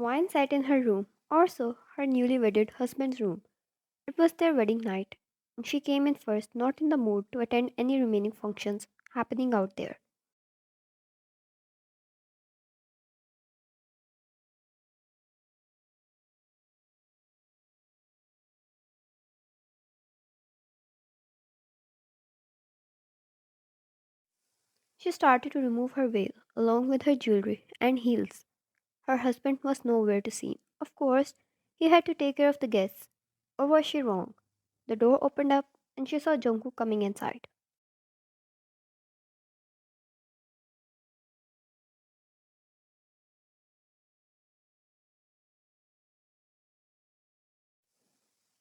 Wine sat in her room, or so her newly wedded husband's room. It was their wedding night, and she came in first, not in the mood to attend any remaining functions happening out there. She started to remove her veil, along with her jewelry and heels. Her husband was nowhere to see. Of course, he had to take care of the guests. Or was she wrong? The door opened up, and she saw Jungkook coming inside.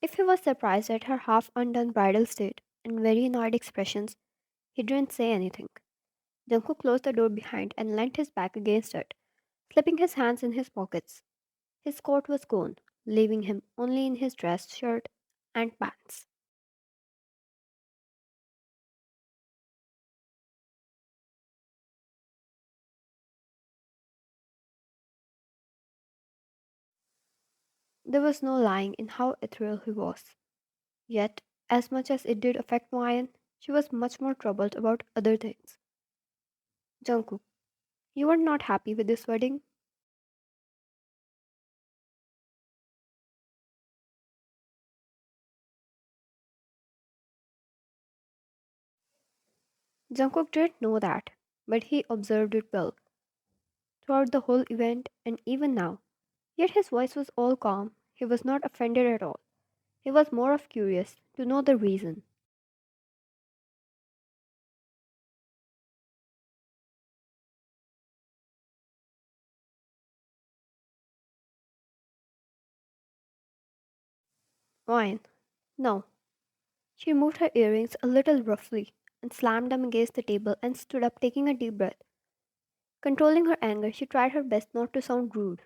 If he was surprised at her half undone bridal state and very annoyed expressions, he didn't say anything. Jungkook closed the door behind and leant his back against it, slipping his hands in his pockets. His coat was gone, leaving him only in his dress shirt and pants. There was no lying in how ethereal he was. Yet, as much as it did affect Ryan, she was much more troubled about other things. Jungkook, you are not happy with this wedding? Jungkook didn't know that, but he observed it well throughout the whole event and even now. Yet his voice was all calm. He was not offended at all. He was more of curious to know the reason. Ryan, no. She moved her earrings a little roughly and slammed them against the table and stood up, taking a deep breath. Controlling her anger, she tried her best not to sound rude.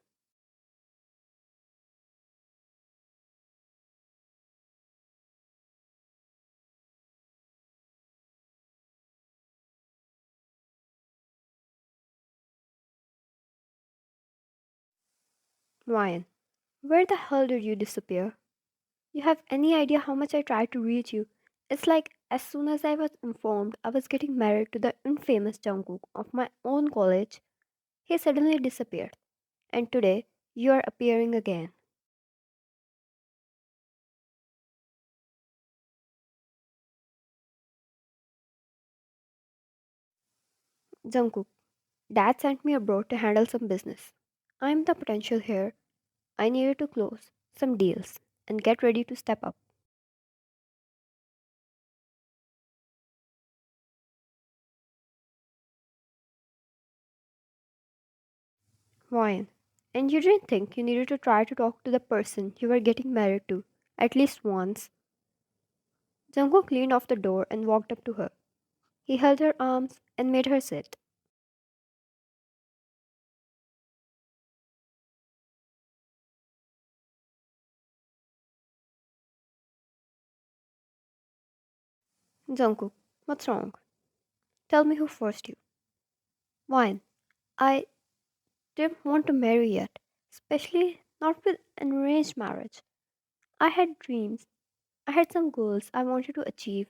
Ryan, where the hell did you disappear? You have any idea how much I tried to reach you? It's like as soon as I was informed I was getting married to the infamous Jungkook of my own college, he suddenly disappeared. And today, you are appearing again. Jungkook, Dad sent me abroad to handle some business. I'm the potential here. I needed to close some deals and get ready to step up. Ryan, and you didn't think you needed to try to talk to the person you were getting married to at least once? Jungkook leaned off the door and walked up to her. He held her arms and made her sit. Jungkook, what's wrong? Tell me who forced you. Ryan, I didn't want to marry yet, especially not with an arranged marriage. I had dreams. I had some goals I wanted to achieve.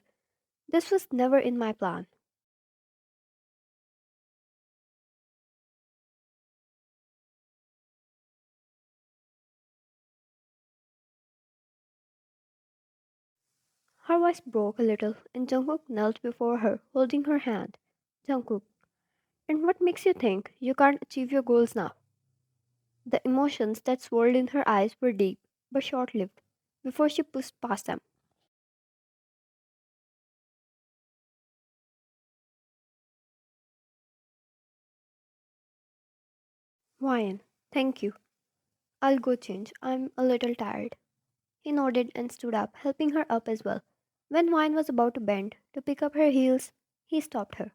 This was never in my plan. Her voice broke a little, and Jungkook knelt before her, holding her hand. Jungkook, and what makes you think you can't achieve your goals now? The emotions that swirled in her eyes were deep, but short lived, before she pushed past them. Ryan, thank you. I'll go change. I'm a little tired. He nodded and stood up, helping her up as well. When Wine was about to bend to pick up her heels, he stopped her.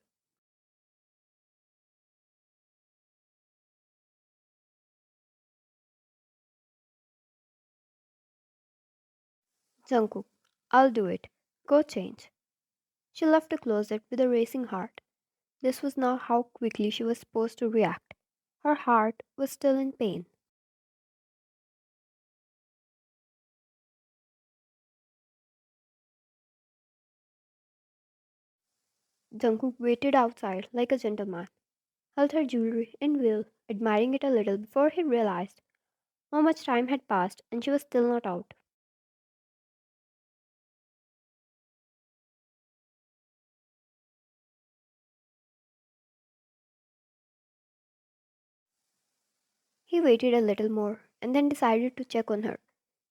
Jungkook, I'll do it. Go change. She left the closet with a racing heart. This was now how quickly she was supposed to react. Her heart was still in pain. Jungkook waited outside like a gentleman, held her jewelry in view, admiring it a little before he realized how much time had passed and she was still not out. He waited a little more and then decided to check on her.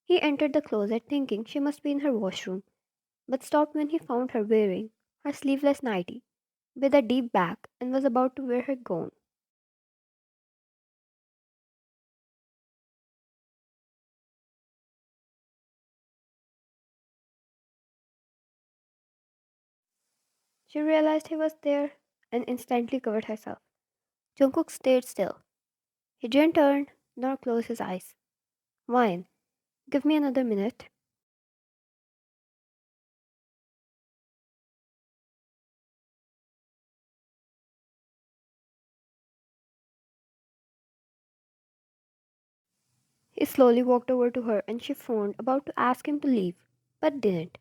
He entered the closet thinking she must be in her washroom, but stopped when he found her wearing her sleeveless nightie with a deep back and was about to wear her gown. She realized he was there and instantly covered herself. Jungkook stayed still. He didn't turn nor close his eyes. Wine, give me another minute. He slowly walked over to her and she frowned, about to ask him to leave, but didn't.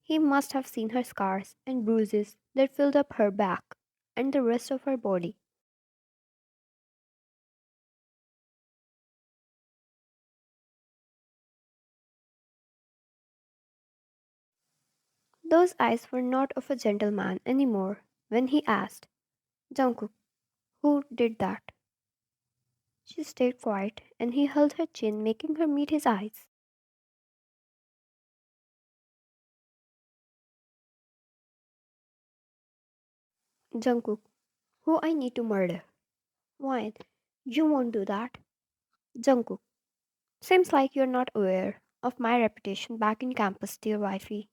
He must have seen her scars and bruises that filled up her back and the rest of her body. Those eyes were not of a gentleman anymore when he asked, Jungkook, who did that? She stayed quiet and he held her chin, making her meet his eyes. Jungkook, who I need to murder. Why? You won't do that. Jungkook, seems like you're not aware of my reputation back in campus, dear wifey.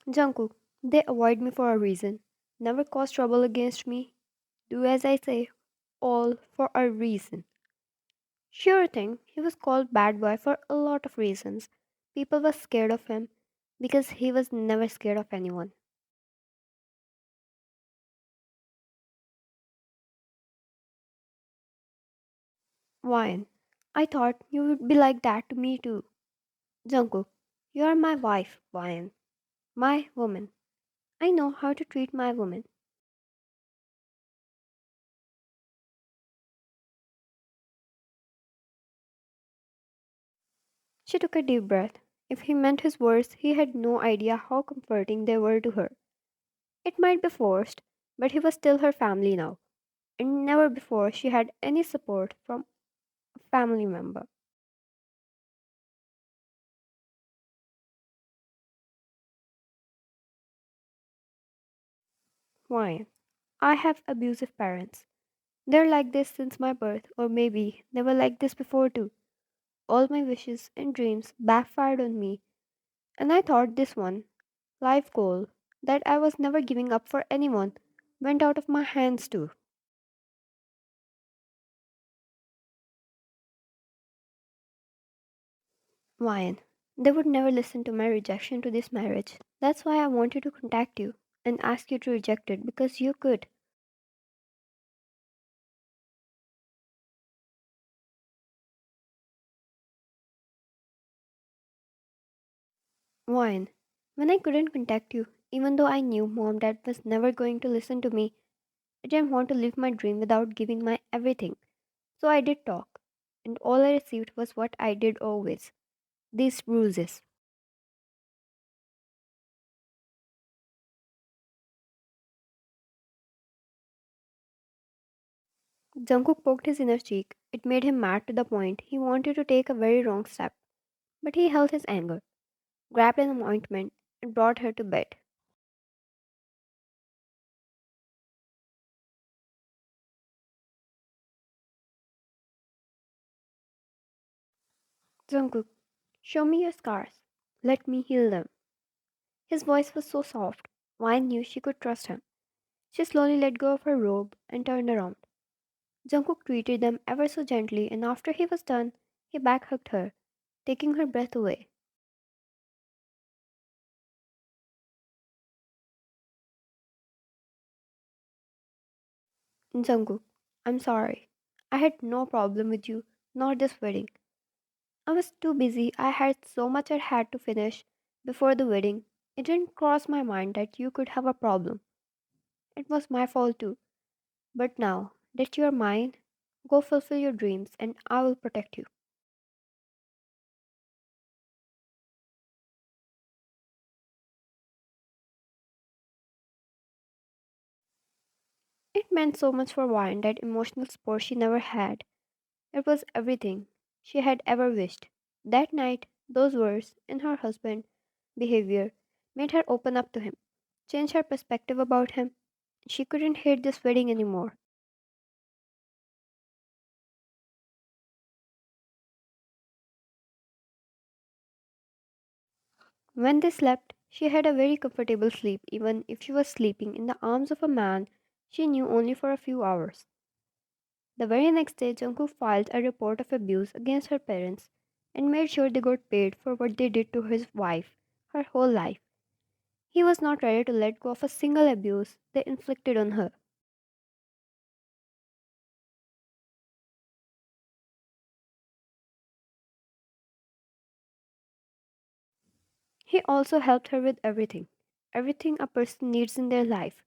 Jungkook, they avoid me for a reason. Never cause trouble against me. Do as I say, all for a reason. Sure thing, he was called bad boy for a lot of reasons. People were scared of him because he was never scared of anyone. Why? I thought you would be like that to me too. Jungkook, you are my wife, Wyan. My woman. I know how to treat my woman. She took a deep breath. If he meant his words, he had no idea how comforting they were to her. It might be forced, but he was still her family now, and never before she had any support from a family member. Why? I have abusive parents. They're like this since my birth, or maybe they were like this before too. All my wishes and dreams backfired on me, and I thought this one, life goal, that I was never giving up for anyone, went out of my hands too. Ryan, they would never listen to my rejection to this marriage. That's why I wanted to contact you and ask you to reject it because you could. Ryan, when I couldn't contact you, even though I knew mom dad was never going to listen to me, I didn't want to live my dream without giving my everything. So I did talk, and all I received was what I did always, these bruises. Jungkook poked his inner cheek. It made him mad to the point he wanted to take a very wrong step. But he held his anger, grabbed an ointment, and brought her to bed. Jungkook, show me your scars. Let me heal them. His voice was so soft. Wine knew she could trust him. She slowly let go of her robe and turned around. Jungkook treated them ever so gently, and after he was done, he back hugged her, taking her breath away. Jungkook, I'm sorry. I had no problem with you, nor this wedding. I was too busy. I had so much I had to finish before the wedding. It didn't cross my mind that you could have a problem. It was my fault too. But now that you are mine, go fulfill your dreams and I will protect you. It meant so much for Wine that emotional support she never had. It was everything she had ever wished. That night, those words in her husband's behavior made her open up to him, change her perspective about him. She couldn't hate this wedding anymore. When they slept, she had a very comfortable sleep, even if she was sleeping in the arms of a man she knew only for a few hours. The very next day, Jungkook filed a report of abuse against her parents and made sure they got paid for what they did to his wife her whole life. He was not ready to let go of a single abuse they inflicted on her. He also helped her with everything a person needs in their life,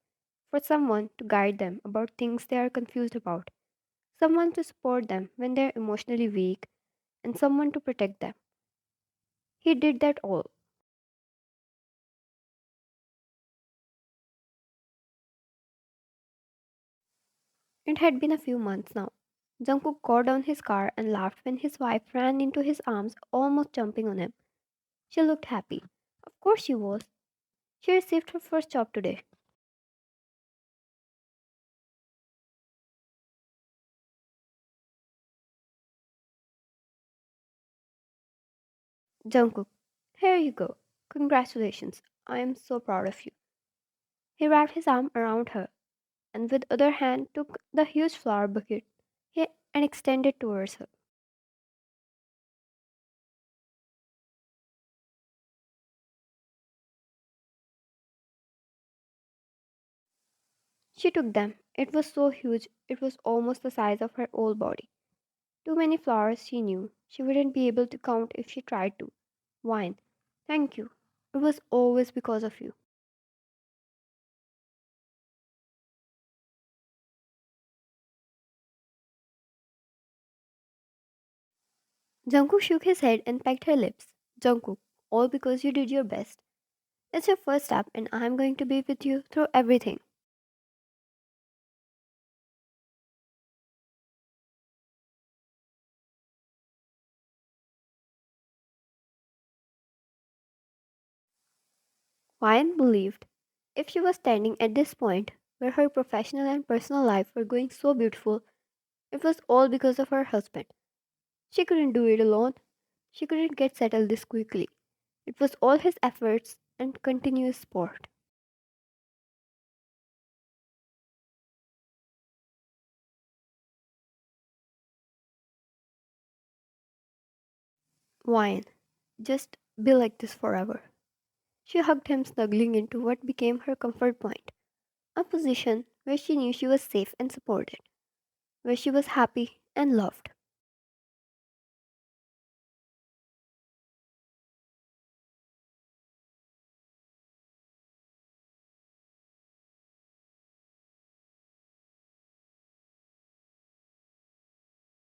for someone to guide them about things they are confused about, someone to support them when they are emotionally weak, and someone to protect them. He did that all. It had been a few months now. Jungkook got down his car and laughed when his wife ran into his arms, almost jumping on him. She looked happy. Of course she was. She received her first job today. Jungkook, here you go. Congratulations. I am so proud of you. He wrapped his arm around her and with other hand took the huge flower bucket and extended towards her. She took them. It was so huge it was almost the size of her whole body. Too many flowers she knew. She wouldn't be able to count if she tried to. Wine. Thank you. It was always because of you. Jungkook shook his head and pecked her lips. Jungkook, all because you did your best. It's your first step and I'm going to be with you through everything. Wine believed if she was standing at this point where her professional and personal life were going so beautiful, it was all because of her husband. She couldn't do it alone. She couldn't get settled this quickly. It was all his efforts and continuous support. Wine, just be like this forever. She hugged him, snuggling into what became her comfort point, a position where she knew she was safe and supported, where she was happy and loved.